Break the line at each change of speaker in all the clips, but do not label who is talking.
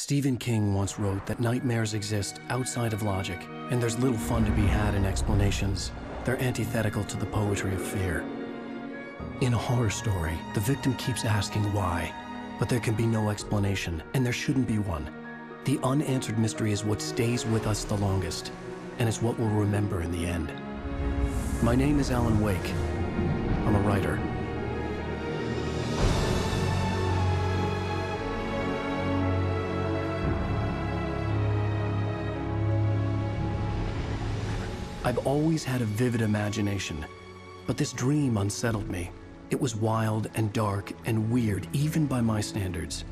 Stephen King once wrote that nightmares exist outside of logic, and there's little fun to be had in explanations. They're antithetical to the poetry of fear. In a horror story, the victim keeps asking why, but there can be no explanation, and there shouldn't be one. The unanswered mystery is what stays with us the longest, and it's what we'll remember in the end. My name is Alan Wake. I'm a writer. I've always had a vivid imagination, but this dream unsettled me. It was wild and dark and weird, even by my standards.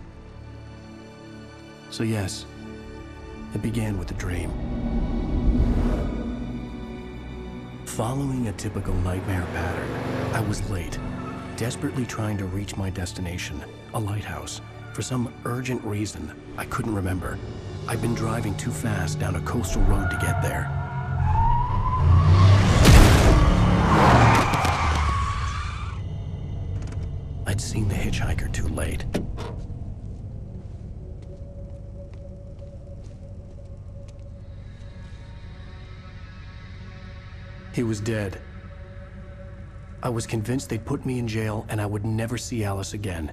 So yes, it began with a dream. Following a typical nightmare pattern, I was late, desperately trying to reach my destination, a lighthouse. For some urgent reason, I couldn't remember. I'd been driving too fast down a coastal road to get there. I'd seen the hitchhiker too late. He was dead. I was convinced they'd put me in jail and I would never see Alice again.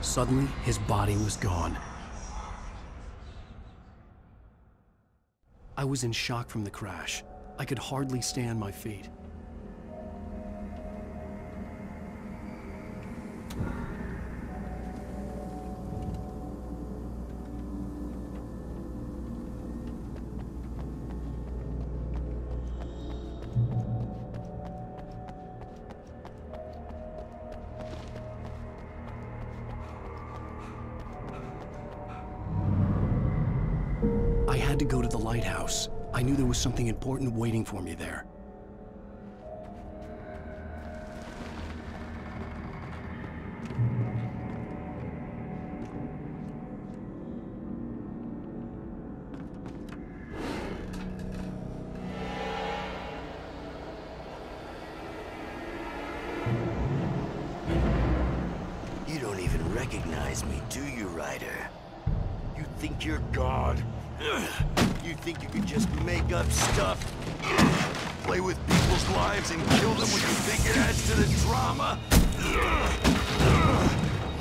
Suddenly, his body was gone. I was in shock from the crash. I could hardly stay on my feet. I had to go to the lighthouse. I knew there was something important waiting for me there.
You don't even recognize me, do you, Ryder? You think you're God? You think you can just make up stuff? Play with people's lives and kill them when you think it adds to the drama?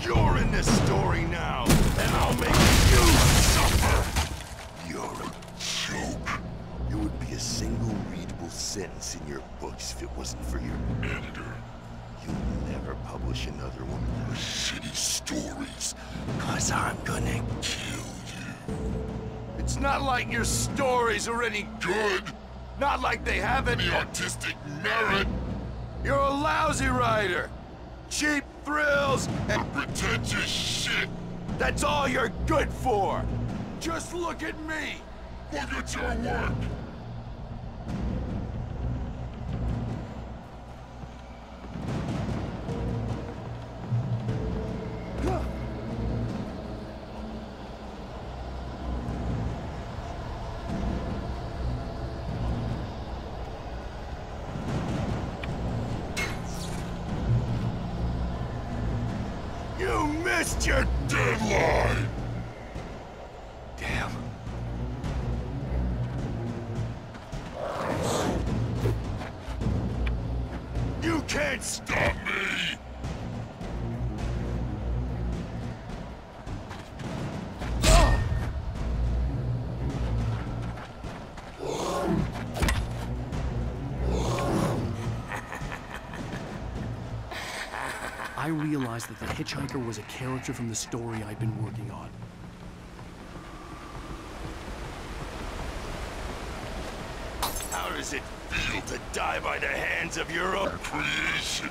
You're in this story now, and I'll make you suffer! You're a joke. It would be a single readable sentence in your books if it wasn't for your editor. You'll never publish another one of your shitty stories, 'cause I'm gonna kill you. It's not like your stories are any good. Not like they have any artistic merit. You're a lousy writer. Cheap thrills and pretentious shit. That's all you're good for. Just look at me. Look at your work. You missed your deadline! Damn. You can't stop me!
I realized that the hitchhiker was a character from the story I'd been working on.
How does it feel to die by the hands of your own creation?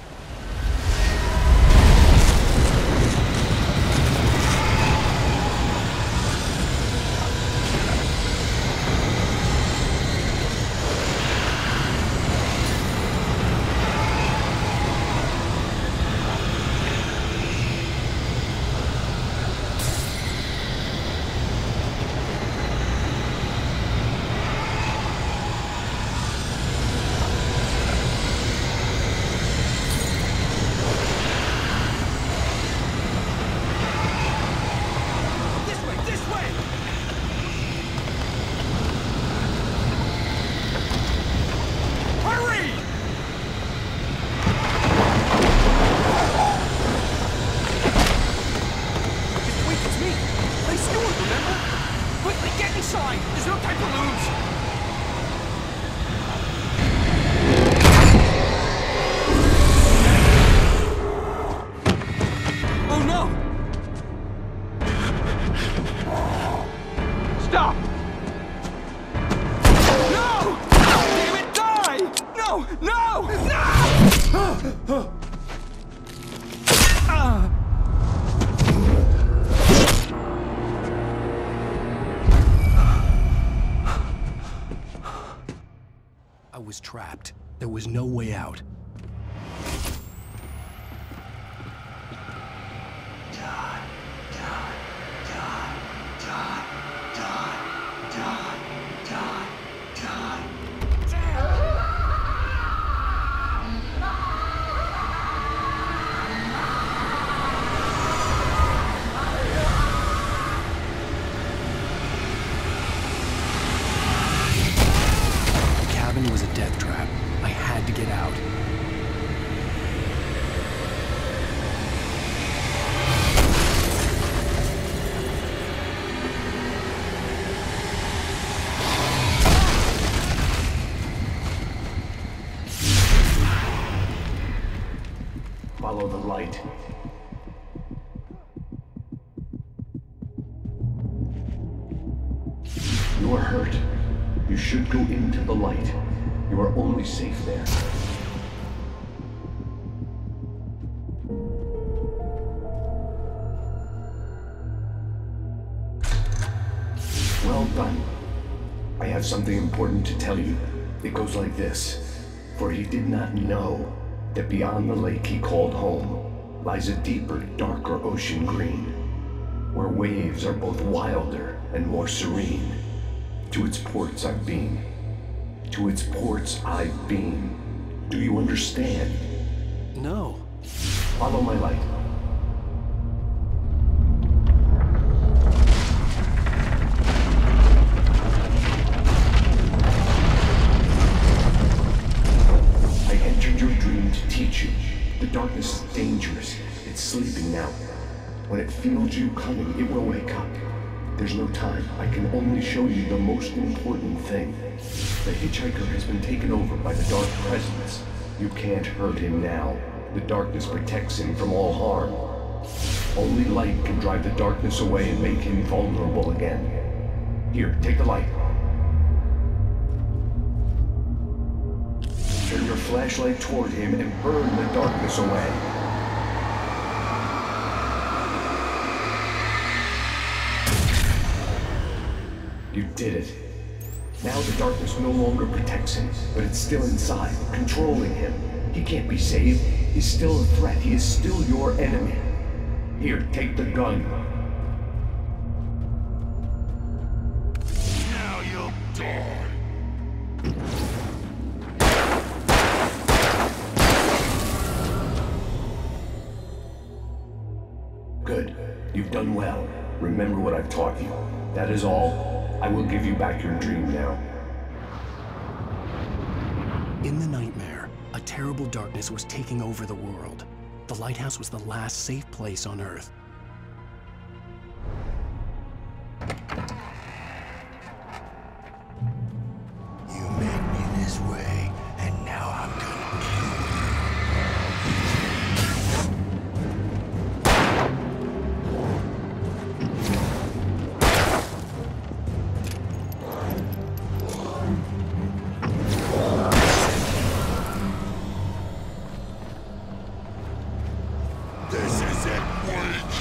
was trapped. There was no way out. The cabin was a death trap. I had to get out.
Follow the light. You are hurt. You should go into the light. You are only safe there. Well done. I have something important to tell you. It goes like this. For he did not know that beyond the lake he called home lies a deeper, darker ocean green, where waves are both wilder and more serene. To its ports I've been. To its ports I've been. Do you understand?
No.
Follow my light. I entered your dream to teach you. The darkness is dangerous. It's sleeping now. When it feels you coming, it will wake up. There's no time. I can only show you the most important thing. The hitchhiker has been taken over by the dark presence. You can't hurt him now. The darkness protects him from all harm. Only light can drive the darkness away and make him vulnerable again. Here, take the light. Turn your flashlight toward him and burn the darkness away. You did it. Now the darkness no longer protects him, but it's still inside, controlling him. He can't be saved. He's still a threat. He is still your enemy. Here, take the gun.
Now you'll die.
Good. You've done well. Remember what I've taught you. That is all. I will give you back your dream now.
In the nightmare, a terrible darkness was taking over the world. The lighthouse was the last safe place on Earth.
You made me this way, and now I'm gonna kill you. This is it, Witch!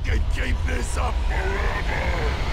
can keep this up forever!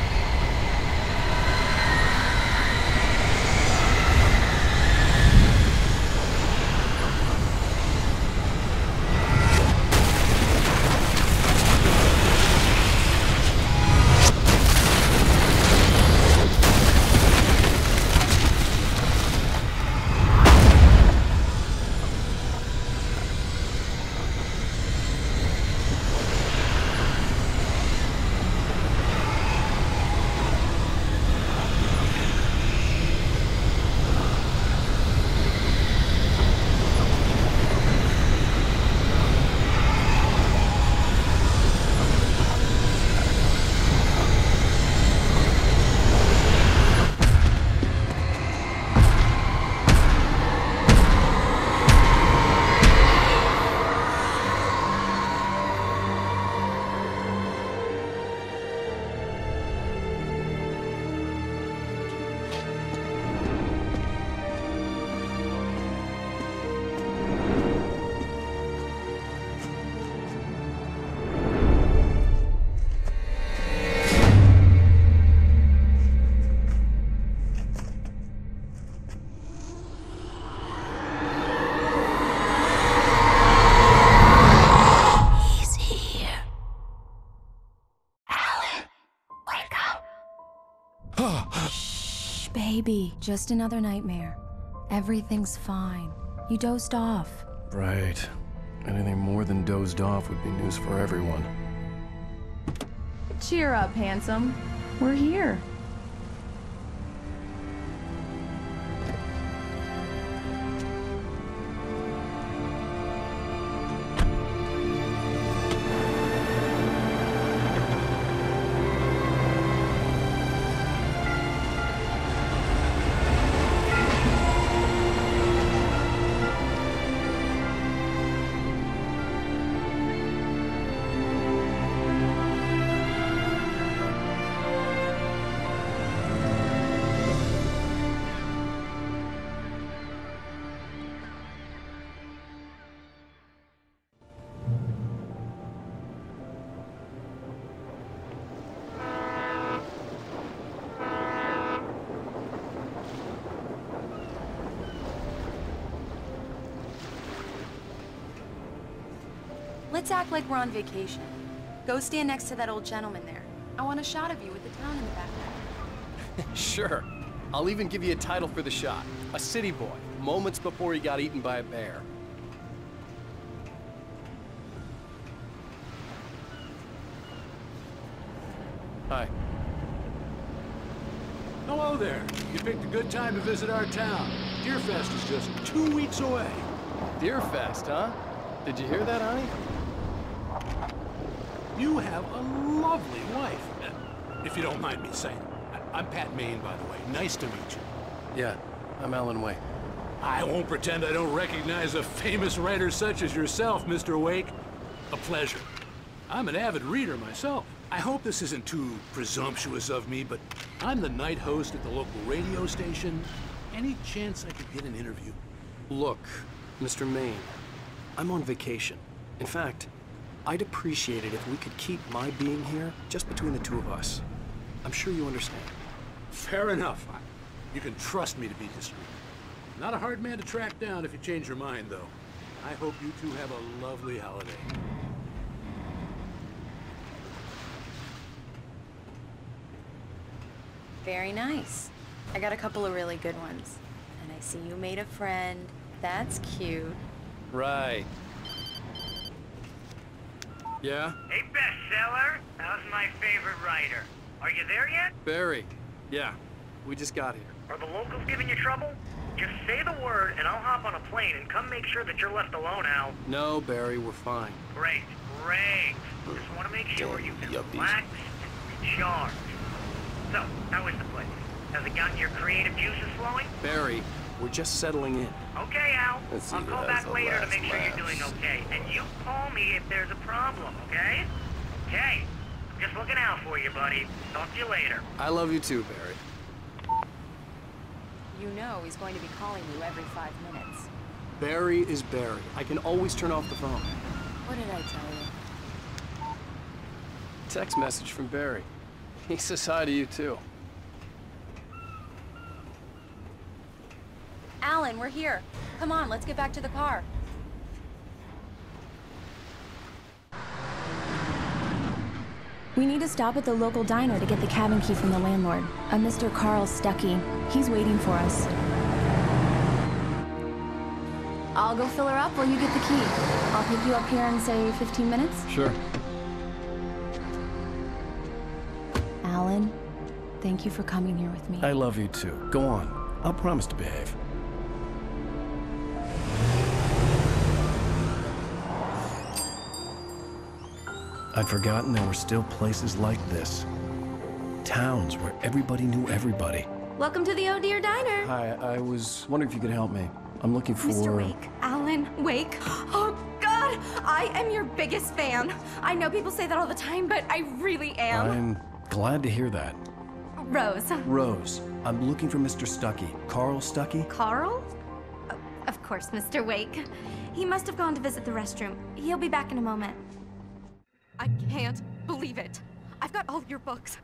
Shh, baby. Just another nightmare. Everything's fine. You dozed off.
Right. Anything more than dozed off would be news for everyone.
Cheer up, handsome. We're here.
Let's act like we're on vacation. Go stand next to that old gentleman there. I want a shot of you with the town in the background.
Sure. I'll even give you a title for the shot. A city boy, moments before he got eaten by a bear. Hi.
Hello there. You picked a good time to visit our town. Deerfest is just 2 weeks away.
Deerfest, huh? Did you hear that, honey?
You have a lovely wife. If you don't mind me saying. I'm Pat Maine, by the way. Nice to meet you.
Yeah, I'm Alan Wake.
I won't pretend I don't recognize a famous writer such as yourself, Mr. Wake. A pleasure. I'm an avid reader myself. I hope this isn't too presumptuous of me, but I'm the night host at the local radio station. Any chance I could get an interview?
Look, Mr. Maine, I'm on vacation. In fact, I'd appreciate it if we could keep my being here just between the two of us. I'm sure you understand.
Fair enough. You can trust me to be discreet. Not a hard man to track down if you change your mind, though. I hope you two have a lovely holiday.
Very nice. I got a couple of really good ones. And I see you made a friend. That's cute.
Right. Yeah?
Hey, bestseller. How's my favorite writer? Are you there yet?
Barry. Yeah. We just got here.
Are the locals giving you trouble? Just say the word and I'll hop on a plane and come make sure that you're left alone, Al.
No, Barry, we're fine.
Great, great. Just want to make sure you can relax and recharge. So, how is the place? Has it gotten your creative juices flowing?
Barry, we're just settling in.
Okay, Al.
Let's see
I'll
who
call
has
back
the
later to
last
make sure you're
laughs.
doing okay. And you call me if there's a problem, okay? Okay. Just looking out for you, buddy. Talk to you later.
I love you too, Barry.
You know he's going to be calling you every 5 minutes.
Barry is Barry. I can always turn off the phone.
What did I tell you?
text message from Barry. He says hi to you, too.
Alan, we're here. Come on, let's get back to the car.
We need to stop at the local diner to get the cabin key from the landlord, a Mr. Carl Stuckey. He's waiting for us. I'll go fill her up while you get the key. I'll pick you up here in, say, 15 minutes?
Sure.
Alan, thank you for coming here with me.
I love you, too. Go on. I'll promise to behave. I'd forgotten there were still places like this. Towns where everybody knew everybody.
Welcome to the Oh Dear Diner.
Hi, I was wondering if you could help me. I'm looking for...
Mr. Wake. Alan Wake. Oh, God! I am your biggest fan. I know people say that all the time, but I really am.
I'm glad to hear that.
Rose.
Rose, I'm looking for Mr. Stuckey. Carl Stuckey?
Carl? Of course, Mr. Wake. He must have gone to visit the restroom. He'll be back in a moment. I can't believe it. I've got all your books.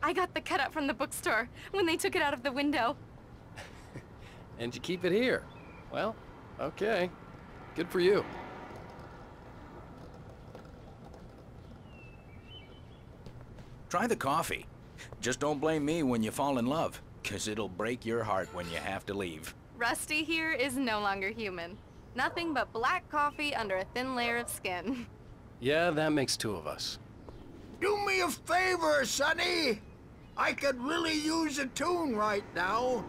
I got the cutout from the bookstore when they took it out of the window.
And you keep it here. Well, okay. Good for you.
Try the coffee. Just don't blame me when you fall in love, 'cause it'll break your heart when you have to leave.
Rusty here is no longer human. Nothing but black coffee under a thin layer of skin.
Yeah, that makes two of us.
Do me a favor, Sonny. I could really use a tune right now.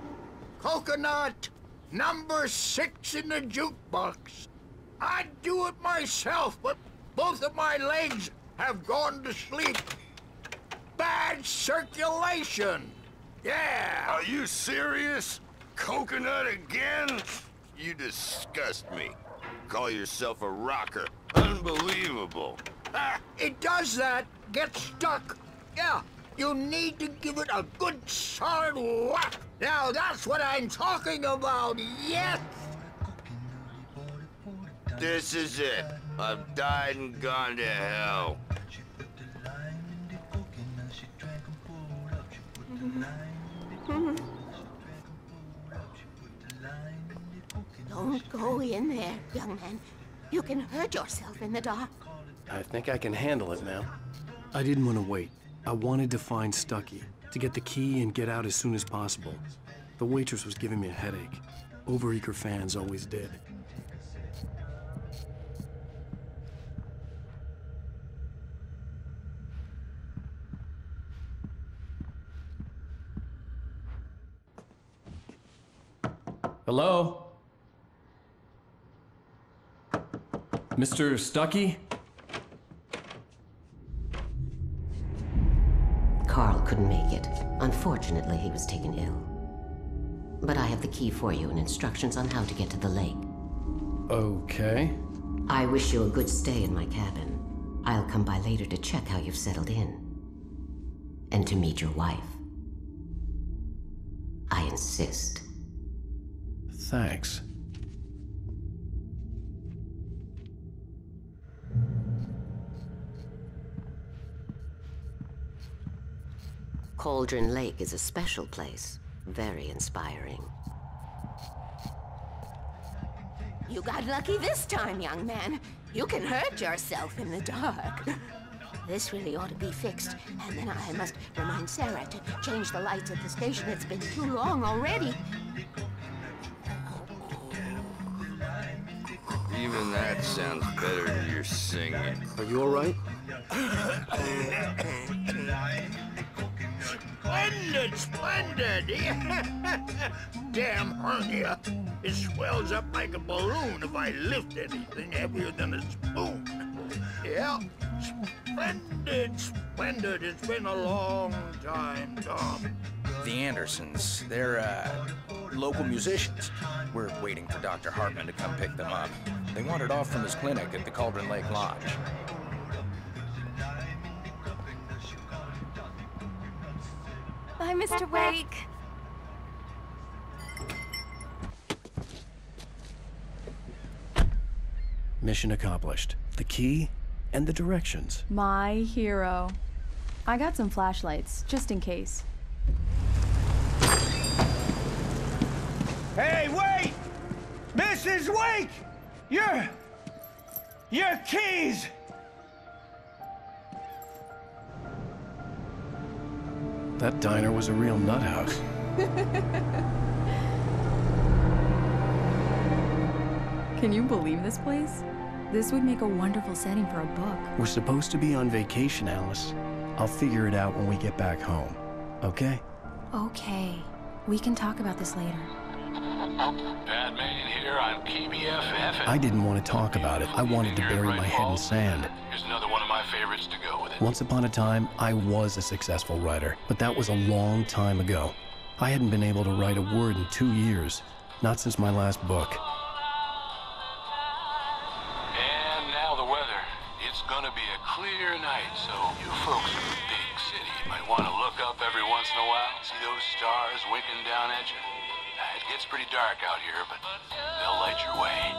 Coconut, number 6 in the jukebox. I'd do it myself, but both of my legs have gone to sleep. Bad circulation. Yeah.
Are you serious? Coconut again? You disgust me. Call yourself a rocker. Unbelievable.
It does that. Get stuck. Yeah, you need to give it a good solid whack. Now that's what I'm talking about, yes!
This is it. I've died and gone to hell.
Don't go in there, young man. You can hurt yourself in the dark.
I think I can handle it now. I didn't want to wait. I wanted to find Stuckey, to get the key and get out as soon as possible. The waitress was giving me a headache. Overeager fans always did. Hello? Mr. Stuckey?
Carl couldn't make it. Unfortunately, he was taken ill. But I have the key for you and instructions on how to get to the lake.
Okay.
I wish you a good stay in my cabin. I'll come by later to check how you've settled in. And to meet your wife. I insist.
Thanks.
Cauldron Lake is a special place. Very inspiring.
You got lucky this time, young man. You can hurt yourself in the dark. This really ought to be fixed. And then I must remind Sarah to change the lights at the station. It's been too long already.
Even that sounds better than your singing.
Are you all right?
Splendid, splendid! Damn hernia. It swells up like a balloon if I lift anything heavier than a spoon. Yeah, splendid, splendid. It's been a long time, Tom.
The Andersons, they're, local musicians. We're waiting for Dr. Hartman to come pick them up. They wandered off from his clinic at the Cauldron Lake Lodge.
Bye, Mr. Wake.
Mission accomplished. The key and the directions.
My hero. I got some flashlights, just in case.
Hey, wait! Mrs. Wake! Your keys!
That diner was a real nut house.
Can you believe this place? This would make a wonderful setting for a book.
We're supposed to be on vacation, Alice. I'll figure it out when we get back home, okay?
Okay. We can talk about this later.
Batman here on KBFF.
I didn't want to talk about it. I wanted to bury my head in sand.
Here's another one of my favorites to go with it.
Once upon a time, I was a successful writer, but that was a long time ago. I hadn't been able to write a word in 2 years, not since my last book.
And now the weather. It's gonna be a clear night, so you folks in the big city might want to look up every once in a while, see those stars winking down at you. It gets pretty dark out here, but they'll light your way.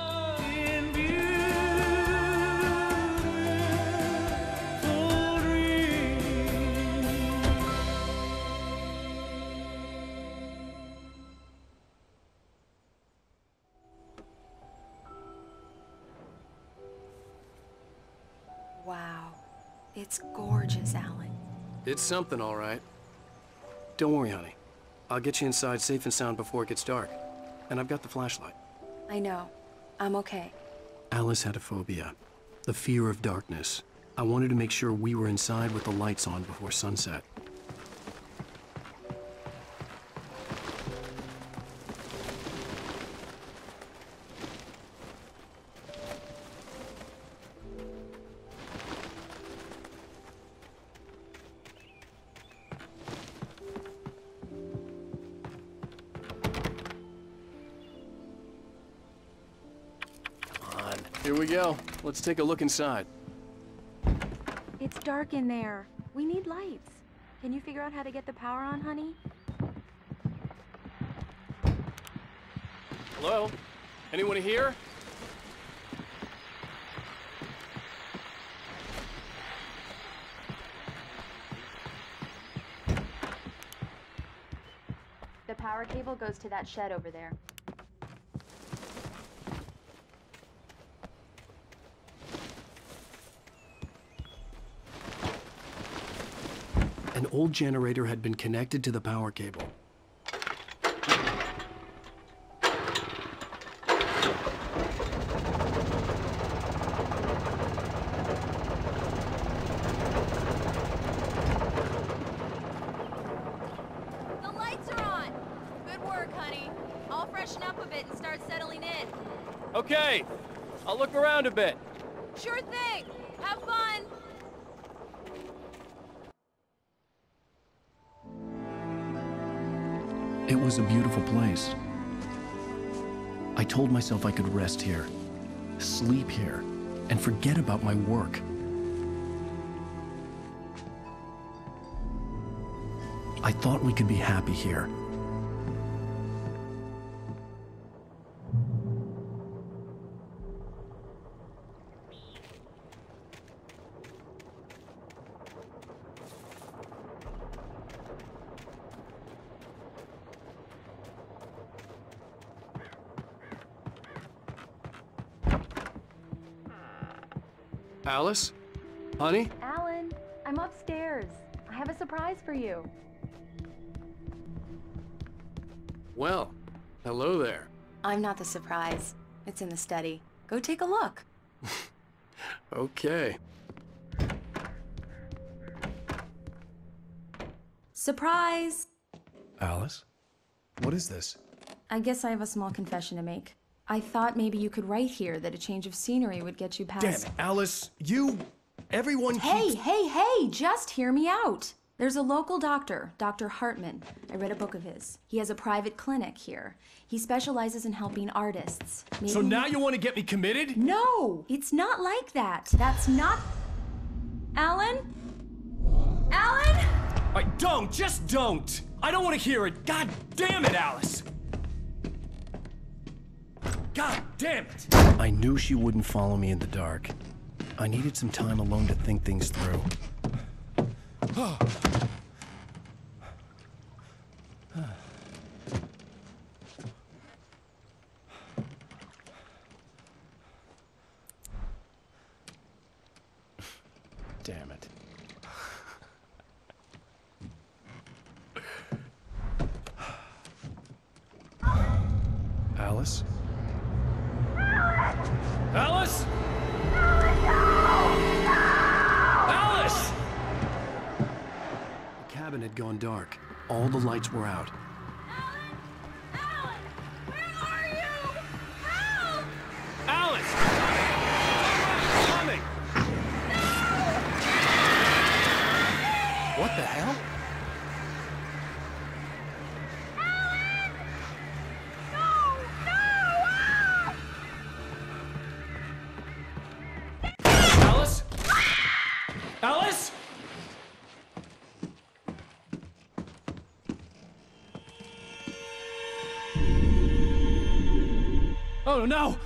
Wow. It's gorgeous, Alan.
It's something, all right. Don't worry, honey. I'll get you inside safe and sound before it gets dark. And I've got the flashlight.
I know. I'm okay.
Alice had a phobia. The fear of darkness. I wanted to make sure we were inside with the lights on before sunset. Here we go. Let's take a look inside.
It's dark in there. We need lights. Can you figure out how to get the power on, honey?
Hello? Anyone here?
The power cable goes to that shed over there.
An old generator had been connected to the power cable.
The lights are on! Good work, honey. I'll freshen up a bit and start settling in.
Okay, I'll look around a bit.
Sure thing! Have fun!
It was a beautiful place. I told myself I could rest here, sleep here, and forget about my work. I thought we could be happy here. Alice? Honey?
Alan, I'm upstairs. I have a surprise for you.
Well, hello there.
I'm not the surprise. It's in the study. Go take a look.
Okay.
Surprise!
Alice? What is this?
I guess I have a small confession to make. I thought maybe you could write here that a change of scenery would get you past—
Damn it, Alice! Everyone keeps—
Hey, just hear me out! There's a local doctor, Dr. Hartman. I read a book of his. He has a private clinic here. He specializes in helping artists.
So now you want to get me committed?
No! It's not like that. That's not— Alan? Alan?
Just don't! I don't want to hear it! God damn it, Alice! God damn it! I knew she wouldn't follow me in the dark. I needed some time alone to think things through. Damn it. Alice? Alice? Alice! The cabin had gone dark. All the lights were out. Alice! Coming! What the hell? Alice? Alice? Oh no!